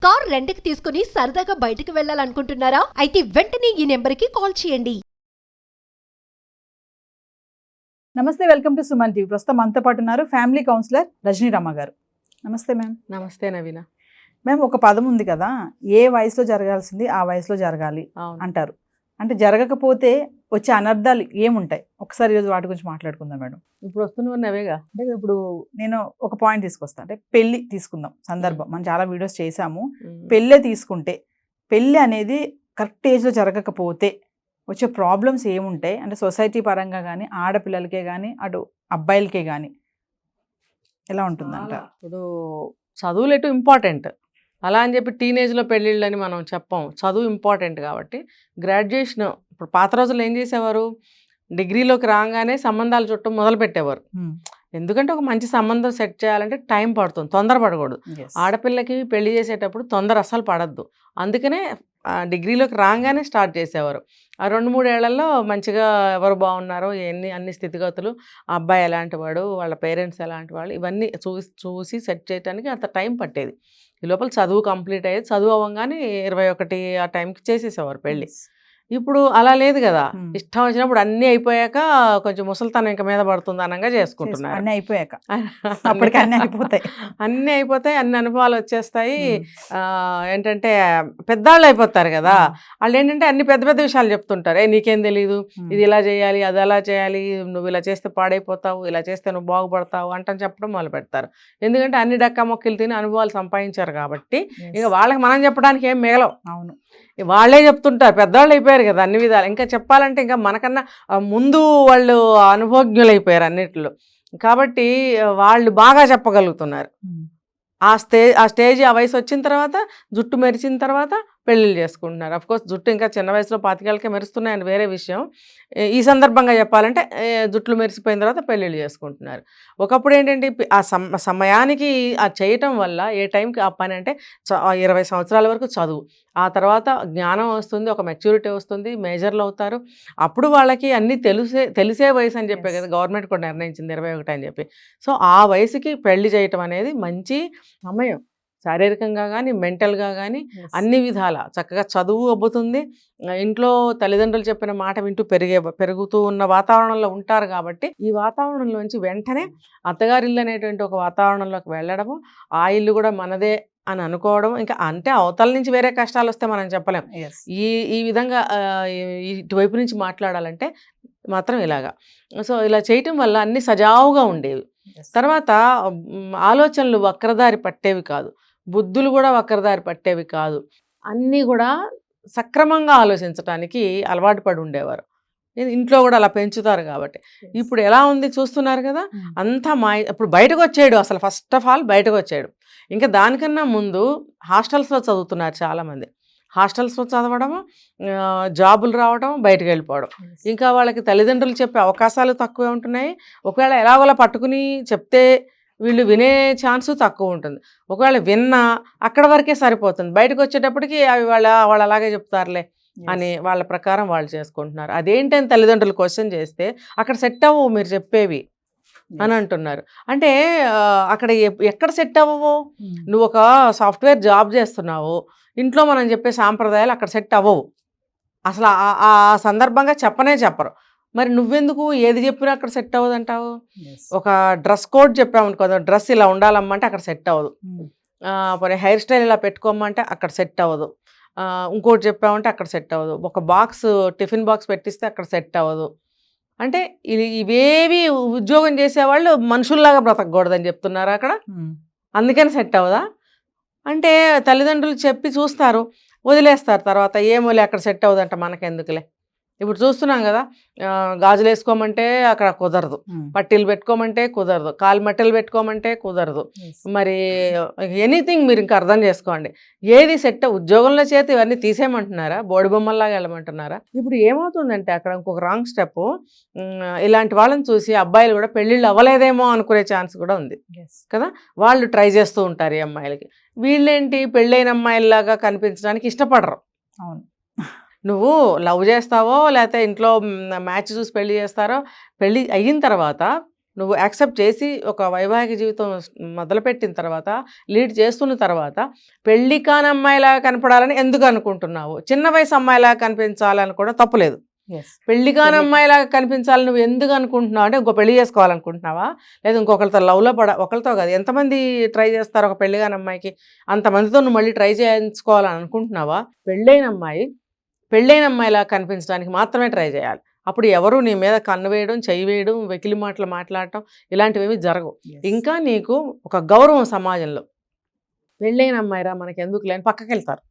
Car రెంట్‌కి తీసుకుని సరదాగా బయటకు వెళ్ళాలనుకుంటున్నారా? అయితే వెంటనే ఈ నెంబర్‌కి కాల్ చేయండి. నమస్తే, వెల్కమ్ టు సుమన్ టీవీ. ప్రస్తుతం మనతో పాటు ఉన్నారు ఫ్యామిలీ కౌన్సిలర్ రజనీ రమ్మ గారు. నమస్తే మ్యామ్. నమస్తే నవీన. మ్యామ్, ఒక పదం ఉంది కదా, ఏ వయసులో జరగాల్సింది ఆ వయసులో జరగాలి అంటారు. అంటే జరగకపోతే వచ్చే అనర్థాలు ఏముంటాయి? ఒకసారి ఈరోజు వాటి గురించి మాట్లాడుకుందాం మేడం. ఇప్పుడు వస్తున్నవేగా. అంటే ఇప్పుడు నేను ఒక పాయింట్ తీసుకొస్తాను. అంటే పెళ్లి తీసుకుందాం సందర్భం. మనం చాలా వీడియోస్ చేసాము. పెళ్ళే తీసుకుంటే, పెళ్ళి అనేది కరెక్ట్ ఏజ్లో జరగకపోతే వచ్చే ప్రాబ్లమ్స్ ఏముంటాయి? అంటే సొసైటీ పరంగా కానీ, ఆడపిల్లలకే కానీ, అటు అబ్బాయిలకే కానీ ఎలా ఉంటుందంట? ఇప్పుడు చదువులు ఎటు ఇంపార్టెంట్, అలా అని చెప్పి టీనేజ్లో పెళ్ళిళ్ళని మనం చెప్పం. చదువు ఇంపార్టెంట్ కాబట్టి గ్రాడ్యుయేషన్. ఇప్పుడు పాత రోజుల్లో ఏం చేసేవారు, డిగ్రీలోకి రాగానే సంబంధాలు చుట్టం మొదలు పెట్టేవారు. ఎందుకంటే ఒక మంచి సంబంధం సెట్ చేయాలంటే టైం పడుతుంది, తొందరపడకూడదు. ఆడపిల్లకి పెళ్లి చేసేటప్పుడు తొందర అస్సలు పడద్దు. అందుకనే డిగ్రీలోకి రాగానే స్టార్ట్ చేసేవారు. ఆ 2-3 ఏళ్లలో మంచిగా ఎవరు బాగున్నారో, అన్ని స్థితిగతులు, ఆ అబ్బాయి ఎలాంటి వాడు, వాళ్ళ పేరెంట్స్ ఎలాంటి వాళ్ళు, ఇవన్నీ చూసి సెట్ చేయడానికి అంత టైం పట్టేది. ఈ లోపల చదువు కంప్లీట్ అయ్యేది. చదువు అవ్వగానే 21 ఆ టైంకి చేసేసేవారు పెళ్ళి. ఇప్పుడు అలా లేదు కదా. ఇష్టం వచ్చినప్పుడు అన్నీ అయిపోయాక కొంచెం ముసలితనం ఇంకా మీద పడుతుంది అనగా చేసుకుంటున్నారు. అన్నీ అయిపోయాక అప్పటికి అన్నీ అయిపోతాయి. అన్నీ అయిపోతాయి, అన్ని అనుభవాలు వచ్చేస్తాయి. ఏంటంటే పెద్దవాళ్ళు అయిపోతారు కదా. వాళ్ళు ఏంటంటే అన్ని పెద్ద పెద్ద విషయాలు చెప్తుంటారు. నీకేం తెలీదు, ఇది ఇలా చేయాలి, అది అలా చేయాలి, నువ్వు ఇలా చేస్తే పాడైపోతావు, ఇలా చేస్తే నువ్వు బాగుపడతావు అంటని చెప్పడం మొదలు పెడతారు. ఎందుకంటే అన్ని డక్కా మొక్కలు తిని అనుభవాలు సంపాదించారు కాబట్టి ఇక వాళ్ళకి మనం చెప్పడానికి ఏం మిగలవు. అవును, వాళ్ళే చెప్తుంటారు, పెద్దవాళ్ళు అయిపోయారు కదా అన్ని విధాలు. ఇంకా చెప్పాలంటే ఇంకా మనకన్నా ముందు వాళ్ళు అనుభవజ్ఞులు అయిపోయారు అన్నిట్లో. కాబట్టి వాళ్ళు బాగా చెప్పగలుగుతున్నారు. ఆ స్టేజ్ ఆ వయసు వచ్చిన తర్వాత, జుట్టు మెరిచిన తర్వాత పెళ్ళిళ్ళు చేసుకుంటున్నారు. అఫ్కోర్స్ జుట్టు ఇంకా చిన్న వయసులో 25 మెరుస్తున్నాయని వేరే విషయం. ఈ సందర్భంగా చెప్పాలంటే జుట్లు మెరిసిపోయిన తర్వాత పెళ్ళిళ్ళు చేసుకుంటున్నారు. ఒకప్పుడు ఏంటంటే ఆ సమయానికి ఆ చేయటం వల్ల ఏ టైంకి ఆ పని అంటే 20 సంవత్సరాల వరకు చదువు, ఆ తర్వాత జ్ఞానం వస్తుంది, ఒక మెచ్యూరిటీ వస్తుంది, మేజర్లు అవుతారు. అప్పుడు వాళ్ళకి అన్నీ తెలిసే వయసు అని చెప్పే కదా గవర్నమెంట్ కూడా నిర్ణయించింది 21 అని చెప్పి. సో ఆ వయసుకి పెళ్లి చేయటం అనేది మంచి సమయం. శారీరకంగా కానీ, మెంటల్గా కానీ అన్ని విధాల చక్కగా చదువు అబ్బుతుంది. ఇంట్లో తల్లిదండ్రులు చెప్పిన మాట వింటూ పెరుగుతూ ఉన్న వాతావరణంలో ఉంటారు. కాబట్టి ఈ వాతావరణంలోంచి వెంటనే అత్తగారిల్లు అనేటువంటి ఒక వాతావరణంలోకి వెళ్ళడము, ఆ ఇల్లు కూడా మనదే అని అనుకోవడం, ఇంకా అంటే అవతల నుంచి వేరే కష్టాలు వస్తే మనం చెప్పలేం. ఈ విధంగా ఇటువైపు నుంచి మాట్లాడాలంటే మాత్రం ఇలాగా. సో ఇలా చేయటం వల్ల అన్ని సజావుగా ఉండేవి. తర్వాత ఆలోచనలు వక్రదారి పట్టేవి కాదు, బుద్ధులు కూడా వక్రదారి పట్టేవి కాదు. అన్నీ కూడా సక్రమంగా ఆలోచించడానికి అలవాటు పడి ఉండేవారు. ఇంట్లో కూడా అలా పెంచుతారు కాబట్టి. ఇప్పుడు ఎలా ఉంది చూస్తున్నారు కదా, అంతా ఇప్పుడు బయటకు వచ్చాడు. అసలు ఫస్ట్ ఆఫ్ ఆల్ బయటకు వచ్చాడు. ఇంకా దానికన్నా ముందు హాస్టల్స్లో చదువుతున్నారు చాలామంది. హాస్టల్స్లో చదవడము, జాబులు రావడం, బయటకు వెళ్ళిపోవడం. ఇంకా వాళ్ళకి తల్లిదండ్రులు చెప్పే అవకాశాలు తక్కువే ఉంటున్నాయి. ఒకవేళ ఎలాగోలా పట్టుకుని చెప్తే వీళ్ళు వినే ఛాన్సు తక్కువ ఉంటుంది. ఒకవేళ విన్నా అక్కడ వరకే సరిపోతుంది. బయటకు వచ్చేటప్పటికి అవి వాళ్ళు అలాగే చెప్తారులే అని వాళ్ళ ప్రకారం వాళ్ళు చేసుకుంటున్నారు. అదేంటని తల్లిదండ్రులు క్వశ్చన్ చేస్తే అక్కడ సెట్ అవ్వవు మీరు చెప్పేవి అని అంటున్నారు. అంటే అక్కడ ఎక్కడ సెట్ అవ్వవు? నువ్వు ఒక సాఫ్ట్వేర్ జాబ్ చేస్తున్నావు, ఇంట్లో మనం చెప్పే సాంప్రదాయాలు అక్కడ సెట్ అవ్వవు. అసలు ఆ సందర్భంగా చెప్పరు. మరి నువ్వెందుకు ఏది చెప్పినా అక్కడ సెట్ అవ్వదు అంటావు? ఒక డ్రెస్ కోడ్ చెప్పామనుకో, డ్రెస్ ఇలా ఉండాలమ్మంటే అక్కడ సెట్ అవ్వదు. పోనీ హెయిర్ స్టైల్ ఇలా పెట్టుకోమంటే అక్కడ సెట్ అవ్వదు. ఇంకోటి చెప్పామంటే అక్కడ సెట్ అవ్వదు. ఒక టిఫిన్ బాక్స్ పెట్టిస్తే అక్కడ సెట్ అవ్వదు. అంటే ఇవేవి ఉద్యోగం చేసేవాళ్ళు మనుషుల్లాగా బ్రతకూడదని చెప్తున్నారు అక్కడ. అందుకని సెట్ అవ్వదా? అంటే తల్లిదండ్రులు చెప్పి చూస్తారు, వదిలేస్తారు. తర్వాత ఏమోలే అక్కడ సెట్ అవ్వదంట, మనకెందుకులే. ఇప్పుడు చూస్తున్నాం కదా, గాజులు వేసుకోమంటే అక్కడ కుదరదు, పట్టీలు పెట్టుకోమంటే కుదరదు, కాలు మట్టెలు పెట్టుకోమంటే కుదరదు. మరి ఎనీథింగ్ మీరు ఇంకా అర్థం చేసుకోండి, ఏది సెట్. ఉద్యోగంలో చేతి ఇవన్నీ తీసేయమంటున్నారా? బోడి బొమ్మల్లాగా వెళ్ళమంటున్నారా? ఇప్పుడు ఏమవుతుందంటే అక్కడ ఇంకొక రాంగ్ స్టెప్, ఇలాంటి వాళ్ళని చూసి అబ్బాయిలు కూడా పెళ్ళిళ్ళు అవ్వలేదేమో అనుకునే ఛాన్స్ కూడా ఉంది కదా. వాళ్ళు ట్రై చేస్తూ ఉంటారు ఈ అమ్మాయిలకి. వీళ్ళేంటి పెళ్ళైన అమ్మాయిల్లాగా కనిపించడానికి ఇష్టపడరు. అవును, నువ్వు లవ్ చేస్తావో లేకపోతే ఇంట్లో మ్యాచ్ చూసి పెళ్లి చేస్తారో, పెళ్ళి అయిన తర్వాత నువ్వు యాక్సెప్ట్ చేసి ఒక వైవాహిక జీవితం మొదలుపెట్టిన తర్వాత, లీడ్ చేస్తున్న తర్వాత పెళ్లి కాని అమ్మాయిలాగా కనపడాలని ఎందుకు అనుకుంటున్నావు? చిన్న వయసు అమ్మాయిలాగా కనిపించాలని కూడా తప్పులేదు. పెళ్లి కాని అమ్మాయిలాగా కనిపించాలని నువ్వు ఎందుకు అనుకుంటున్నావు అంటే ఇంకో పెళ్లి చేసుకోవాలనుకుంటున్నావా, లేదా ఇంకొకరితో లవ్లో ఒకరితో కాదు, ఎంతమంది ట్రై చేస్తారు ఒక పెళ్లి కాని అమ్మాయికి? అంతమందితో నువ్వు మళ్ళీ ట్రై చేయించుకోవాలని అనుకుంటున్నావా? పెళ్ళైన అమ్మాయిలాగా కనిపించడానికి మాత్రమే ట్రై చేయాలి. అప్పుడు ఎవరు నీ మీద కన్ను వేయడం, చెయ్యి వేయడం, వెకిలి మాటలు మాట్లాడటం ఇలాంటివి జరగవు. ఇంకా నీకు ఒక గౌరవం సమాజంలో. పెళ్ళైన అమ్మాయిరా మనకి ఎందుకు లేని పక్కకి వెళ్తారు,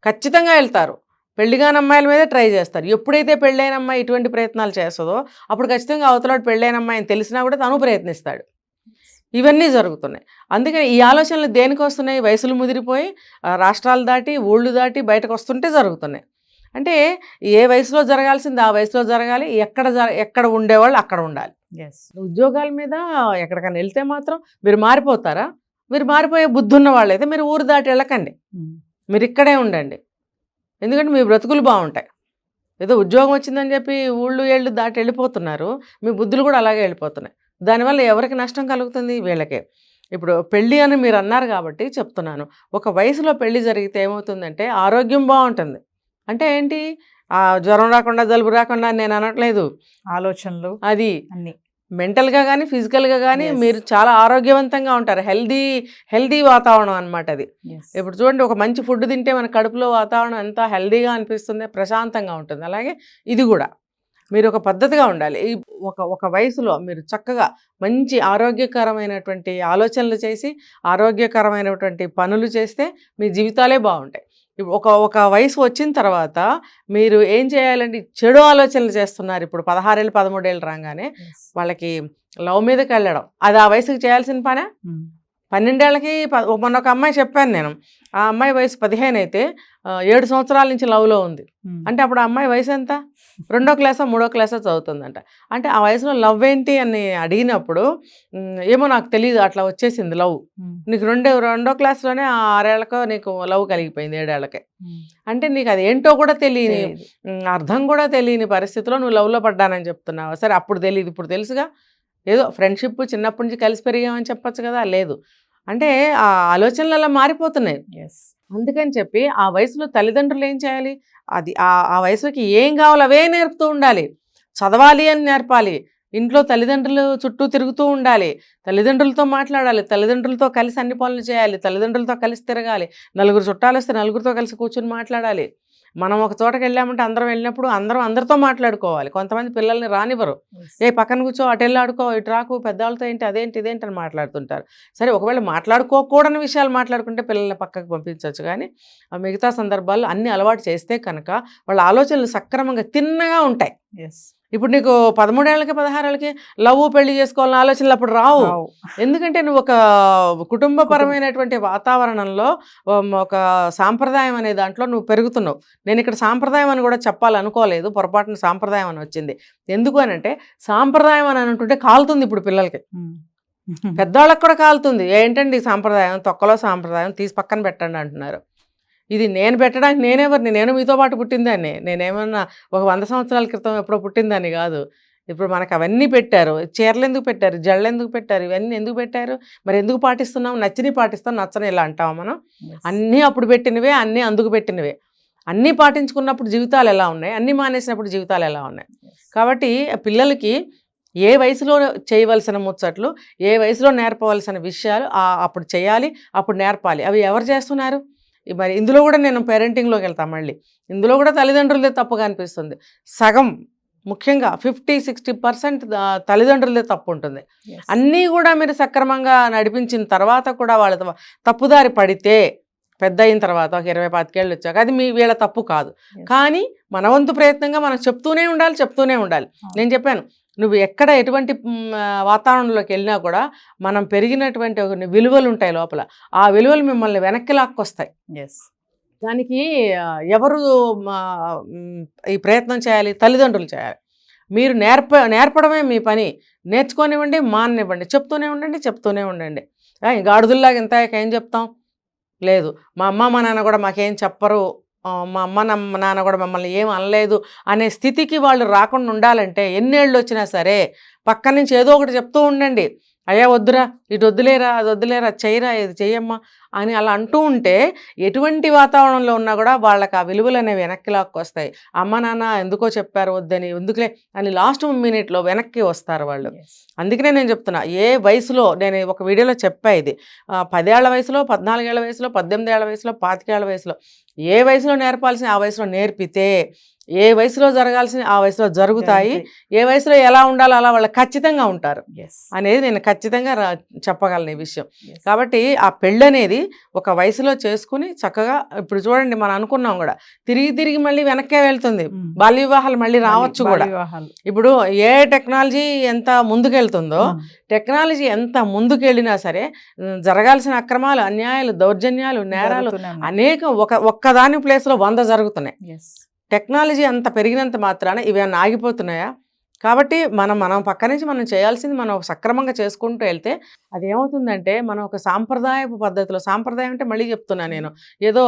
ఖచ్చితంగా వెళ్తారు. పెళ్లిగాని అమ్మాయిల మీదే ట్రై చేస్తారు. ఎప్పుడైతే పెళ్ళైన అమ్మాయి ఇటువంటి ప్రయత్నాలు చేస్తుందో అప్పుడు ఖచ్చితంగా అవతలాడు పెళ్ళైన అమ్మాయి అని తెలిసినా కూడా తను ప్రయత్నిస్తాడు. ఇవన్నీ జరుగుతున్నాయి. అందుకని ఈ ఆలోచనలు దేనికి వస్తున్నాయి? వయసులు ముదిరిపోయి రాష్ట్రాలు దాటి ఊళ్ళు దాటి బయటకు వస్తుంటే జరుగుతున్నాయి. అంటే ఏ వయసులో జరగాల్సింది ఆ వయసులో జరగాలి. ఎక్కడ ఉండేవాళ్ళు అక్కడ ఉండాలి. ఉద్యోగాల మీద ఎక్కడికైనా వెళ్తే మాత్రం మీరు మారిపోతారా? మీరు మారిపోయే బుద్ధి ఉన్న వాళ్ళైతే మీరు ఊరు దాటి వెళ్ళకండి, మీరు ఇక్కడే ఉండండి. ఎందుకంటే మీ బ్రతుకులు బాగుంటాయి. ఏదో ఉద్యోగం వచ్చిందని చెప్పి ఏళ్ళు దాటి వెళ్ళిపోతున్నారు, మీ బుద్ధులు కూడా అలాగే వెళ్ళిపోతున్నాయి. దానివల్ల ఎవరికి నష్టం కలుగుతుంది? వీళ్ళకే. ఇప్పుడు పెళ్ళి అని మీరు అన్నారు కాబట్టి చెప్తున్నాను. ఒక వయసులో పెళ్ళి జరిగితే ఏమవుతుందంటే ఆరోగ్యం బాగుంటుంది. అంటే ఏంటి? జ్వరం రాకుండా, జలుబు రాకుండా నేను అనట్లేదు. ఆలోచనలు అది అన్ని మెంటల్గా కానీ ఫిజికల్గా కానీ మీరు చాలా ఆరోగ్యవంతంగా ఉంటారు. హెల్దీ వాతావరణం అనమాట అది. ఇప్పుడు చూడండి, ఒక మంచి ఫుడ్ తింటే మన కడుపులో వాతావరణం ఎంత హెల్దీగా అనిపిస్తుంది, ప్రశాంతంగా ఉంటుంది. అలాగే ఇది కూడా మీరు ఒక పద్ధతిగా ఉండాలి. ఒక వయసులో మీరు చక్కగా మంచి ఆరోగ్యకరమైనటువంటి ఆలోచనలు చేసి ఆరోగ్యకరమైనటువంటి పనులు చేస్తే మీ జీవితాలే బాగుంటాయి. ఒక వయసు వచ్చిన తర్వాత మీరు ఏం చేయాలంటే చెడు ఆలోచనలు చేస్తున్నారు. ఇప్పుడు 16 ఏళ్ళు 13 ఏళ్ళు రాగానే వాళ్ళకి లవ్ మీదకి వెళ్ళడం, అది ఆ వయసుకి చేయాల్సిన పనే. 12 ఏళ్ళకి మొన్న ఒక అమ్మాయి చెప్పాను నేను, ఆ అమ్మాయి వయసు 15 అయితే 7 సంవత్సరాల నుంచి లవ్లో ఉంది. అంటే అప్పుడు ఆ అమ్మాయి వయసు ఎంత? 2వ క్లాసో 3వ క్లాసో చదువుతుందంట. అంటే ఆ వయసులో లవ్ ఏంటి అని అడిగినప్పుడు ఏమో నాకు తెలియదు, అట్లా వచ్చేసింది లవ్. నీకు 2వ క్లాస్లోనే 6 ఏళ్ళకో నీకు లవ్ కలిగిపోయింది, 7 ఏళ్ళకే. అంటే నీకు అది ఏంటో కూడా తెలియని, అర్థం కూడా తెలియని పరిస్థితిలో నువ్వు లవ్లో పడ్డానని చెప్తున్నావు. సరే అప్పుడు తెలియదు, ఇప్పుడు తెలుసుగా. ఏదో ఫ్రెండ్షిప్ చిన్నప్పటి నుంచి కలిసి పెరిగామని చెప్పచ్చు కదా. లేదు అంటే ఆ ఆలోచనలు అలా మారిపోతున్నాయి. అందుకని చెప్పి ఆ వయసులో తల్లిదండ్రులు ఏం చేయాలి? అది ఆ వయసుకి ఏం కావాలో అవే నేర్పుతూ ఉండాలి. చదవాలి అని నేర్పాలి. ఇంట్లో తల్లిదండ్రులు చుట్టూ తిరుగుతూ ఉండాలి, తల్లిదండ్రులతో మాట్లాడాలి, తల్లిదండ్రులతో కలిసి అన్ని పనులు చేయాలి, తల్లిదండ్రులతో కలిసి తిరగాలి. నలుగురు చుట్టాలు వస్తే నలుగురితో కలిసి కూర్చొని మాట్లాడాలి. మనం ఒక చోటకి వెళ్ళామంటే అందరం వెళ్ళినప్పుడు అందరితో మాట్లాడుకోవాలి. కొంతమంది పిల్లల్ని రానివ్వరు. పక్కన కూర్చో, అటు వెళ్ళి ఆడుకో, ఇటు రాకు, పెద్దవాళ్ళతో ఏంటి అదేంటి ఇదేంటి అని మాట్లాడుతుంటారు. సరే ఒకవేళ మాట్లాడుకోకూడని విషయాలు మాట్లాడుకుంటే పిల్లల్ని పక్కకు పంపించవచ్చు. కానీ మిగతా సందర్భాల్లో అన్ని అలవాటు చేస్తే కనుక వాళ్ళ ఆలోచనలు సక్రమంగా తిన్నగా ఉంటాయి. ఇప్పుడు నీకు 13 ఏళ్ళకి 16 ఏళ్ళకి లవ్ పెళ్లి చేసుకోవాలని ఆలోచనలు అప్పుడు రావు. ఎందుకంటే నువ్వు ఒక కుటుంబపరమైనటువంటి వాతావరణంలో ఒక సాంప్రదాయం అనే దాంట్లో నువ్వు పెరుగుతున్నావు. నేను ఇక్కడ సాంప్రదాయం అని కూడా చెప్పాలనుకోలేదు, పొరపాటున సాంప్రదాయం అని వచ్చింది. ఎందుకు అని అంటే సాంప్రదాయం అని అంటుంటే కాలుతుంది ఇప్పుడు పిల్లలకి, పెద్దవాళ్ళకి కూడా కాలుతుంది. ఏంటండి సాంప్రదాయం, తొక్కలో సాంప్రదాయం తీసి పక్కన పెట్టండి అంటున్నారు. ఇది నేను పెట్టడానికి నేను మీతో పాటు పుట్టిందాన్ని. నేనేమన్నా ఒక 100 సంవత్సరాల క్రితం ఎప్పుడో పుట్టిందాన్ని కాదు. ఇప్పుడు మనకు అవన్నీ పెట్టారు. చీరలు ఎందుకు పెట్టారు, జళ్ళు ఎందుకు పెట్టారు, ఇవన్నీ ఎందుకు పెట్టారు? మరి ఎందుకు పాటిస్తున్నాం? నచ్చిని పాటిస్తాం, నచ్చని ఇలా అంటాం మనం. అన్నీ అప్పుడు పెట్టినవే, అన్నీ అందుకు పెట్టినవే. అన్నీ పాటించుకున్నప్పుడు జీవితాలు ఎలా ఉన్నాయి, అన్నీ మానేసినప్పుడు జీవితాలు ఎలా ఉన్నాయి? కాబట్టి పిల్లలకి ఏ వయసులో చేయవలసిన ముచ్చట్లు, ఏ వయసులో నేర్పవలసిన విషయాలు అప్పుడు చేయాలి, అప్పుడు నేర్పాలి. అవి ఎవరు చేస్తున్నారు? మరి ఇందులో కూడా నేను పేరెంటింగ్లోకి వెళ్తాను. మళ్ళీ ఇందులో కూడా తల్లిదండ్రులదే తప్పుగా అనిపిస్తుంది. సగం ముఖ్యంగా 50-60% తల్లిదండ్రులదే తప్పు ఉంటుంది. అన్నీ కూడా మీరు సక్రమంగా నడిపించిన తర్వాత కూడా వాళ్ళ తప్పుదారి పడితే పెద్ద అయిన తర్వాత ఒక 20-25 ఏళ్ళు వచ్చాక అది వీళ్ళ తప్పు కాదు. కానీ మన వంతు ప్రయత్నంగా మనం చెప్తూనే ఉండాలి. నేను చెప్పాను, నువ్వు ఎక్కడ ఎటువంటి వాతావరణంలోకి వెళ్ళినా కూడా మనం పెరిగినటువంటి విలువలు ఉంటాయి లోపల, ఆ విలువలు మిమ్మల్ని వెనక్కి లాక్కొస్తాయి. దానికి ఎవరు ఈ ప్రయత్నం చేయాలి? తల్లిదండ్రులు చేయాలి. మీరు నేర్పడమే మీ పని. నేర్చుకోనివ్వండి, మాననివ్వండి, చెప్తూనే ఉండండి. గాడిదల్లాగా ఇంత ఏం చెప్తాం? లేదు, మా అమ్మ మా నాన్న కూడా మాకేం చెప్పరు మా అమ్మ నాన్న కూడా మమ్మల్ని ఏం అనలేదు అనే స్థితికి వాళ్ళు రాకుండా ఉండాలంటే ఎన్నేళ్ళు వచ్చినా సరే పక్క నుంచి ఏదో ఒకటి చెప్తూ ఉండండి. అయ్యా వద్దురా, ఇటు వద్దులేరా, అది వద్దులేరా, చెయ్యరా, ఇది చెయ్యమ్మా అని అలా అంటూ ఉంటే ఎటువంటి వాతావరణంలో ఉన్నా కూడా వాళ్ళకి ఆ విలువలు అనేవి వెనక్కి లాక్కొస్తాయి. అమ్మ నాన్న ఎందుకో చెప్పారు వద్దని, ఎందుకులే అని లాస్ట్ మినిట్లో వెనక్కి వస్తారు వాళ్ళు. అందుకనే నేను చెప్తున్నా, ఏ వయసులో నేను ఒక వీడియోలో చెప్పా ఇది, 10 ఏళ్ల వయసులో, 14 ఏళ్ల వయసులో, 18 ఏళ్ల వయసులో, 25 ఏళ్ల వయసులో, ఏ వయసులో నేర్పాల్సిన ఆ వయసులో నేర్పితే ఏ వయసులో జరగాల్సిన ఆ వయసులో జరుగుతాయి. ఏ వయసులో ఎలా ఉండాలో అలా వాళ్ళు ఖచ్చితంగా ఉంటారు అనేది నేను ఖచ్చితంగా చెప్పగలను ఈ విషయం. కాబట్టి ఆ పెళ్ళి అనేది ఒక వయసులో చేసుకుని చక్కగా, ఇప్పుడు చూడండి మనం అనుకున్నాం కూడా తిరిగి మళ్ళీ వెనక్కే వెళ్తుంది. బాల్య వివాహాలు మళ్ళీ రావచ్చు కూడా. ఇప్పుడు ఏ టెక్నాలజీ ఎంత ముందుకెళ్తుందో, టెక్నాలజీ ఎంత ముందుకెళ్ళినా సరే జరగాల్సిన అక్రమాలు, అన్యాయాలు, దౌర్జన్యాలు, నేరాలు అనేక ఒక్కదాని ప్లేస్లో 100 జరుగుతున్నాయి. టెక్నాలజీ అంత పెరిగినంత మాత్రాన ఇవేమన్నా ఆగిపోతున్నాయా? కాబట్టి మనం పక్క నుంచి మనం చేయాల్సింది మనం సక్రమంగా చేసుకుంటూ వెళ్తే అదేమవుతుందంటే మనం ఒక సాంప్రదాయపు పద్ధతిలో, సాంప్రదాయం అంటే మళ్ళీ చెప్తున్నా నేను, ఏదో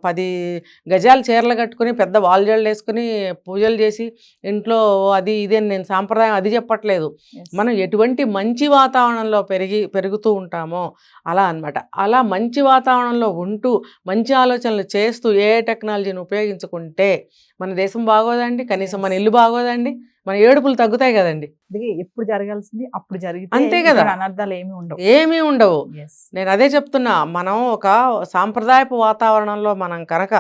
10 గజాలు చీరలు కట్టుకుని పెద్ద వాల్జళ్ళు వేసుకుని పూజలు చేసి ఇంట్లో అది ఇది అని నేను సాంప్రదాయం అది చెప్పట్లేదు. మనం ఎటువంటి మంచి వాతావరణంలో పెరుగుతూ ఉంటామో అలా అన్నమాట. అలా మంచి వాతావరణంలో ఉంటూ మంచి ఆలోచనలు చేస్తూ ఏ టెక్నాలజీని ఉపయోగించుకుంటే మన దేశం బాగోదండి, కనీసం మన ఇల్లు బాగోదండి, మన ఏడుపులు తగ్గుతాయి కదండి. ఎప్పుడు జరగాల్సింది అప్పుడు జరిగితే అంతే కదా, అనర్థాలు ఏమీ ఉండవు. నేను అదే చెప్తున్నా, మనం ఒక సాంప్రదాయపు వాతావరణంలో మనం కనుక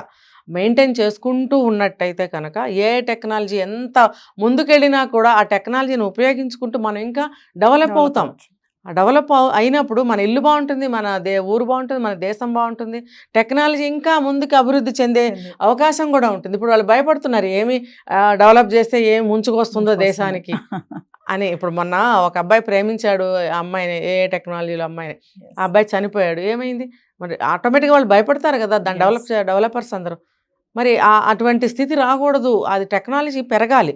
మెయింటైన్ చేసుకుంటూ ఉన్నట్టయితే కనుక ఏ టెక్నాలజీ ఎంత ముందుకెళ్ళినా కూడా ఆ టెక్నాలజీని ఉపయోగించుకుంటూ మనం ఇంకా డెవలప్ అవుతాం. డెవలప్ అయినప్పుడు మన ఇల్లు బాగుంటుంది, మన ఊరు బాగుంటుంది, మన దేశం బాగుంటుంది, టెక్నాలజీ ఇంకా ముందుకు అభివృద్ధి చెందే అవకాశం కూడా ఉంటుంది. ఇప్పుడు వాళ్ళు భయపడుతున్నారు ఏమి డెవలప్ చేస్తే ఏమి ముంచుకొస్తుందో దేశానికి అని. ఇప్పుడు మొన్న ఒక అబ్బాయి ప్రేమించాడు ఆ అమ్మాయిని, ఏ టెక్నాలజీలో అమ్మాయిని, ఆ అబ్బాయి చనిపోయాడు. ఏమైంది మరి? ఆటోమేటిక్గా వాళ్ళు భయపడతారు కదా, దాన్ని డెవలపర్స్ అందరూ. మరి అటువంటి స్థితి రాకూడదు, అది టెక్నాలజీ పెరగాలి.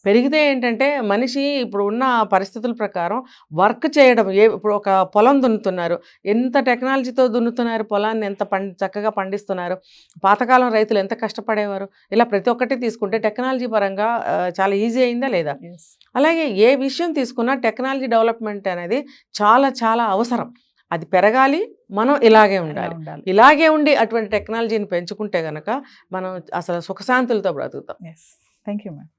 పెరిగితే ఏంటంటే మనిషి ఇప్పుడు ఉన్న పరిస్థితుల ప్రకారం వర్క్ చేయడం, ఇప్పుడు ఒక పొలం దున్నుతున్నారు, ఎంత టెక్నాలజీతో దున్నుతున్నారు, పొలాన్ని ఎంత చక్కగా పండిస్తున్నారు. పాతకాలం రైతులు ఎంత కష్టపడేవారు. ఇలా ప్రతి ఒక్కటి తీసుకుంటే టెక్నాలజీ పరంగా చాలా ఈజీ అయిందా లేదా? అలాగే ఏ విషయం తీసుకున్నా టెక్నాలజీ డెవలప్మెంట్ అనేది చాలా చాలా అవసరం. అది పెరగాలి, మనం ఇలాగే ఉండాలి. ఇలాగే ఉండి అటువంటి టెక్నాలజీని పెంచుకుంటే కనుక మనం అసలు సుఖశాంతులతో బ్రతుకుతాం. Thank you ma'am.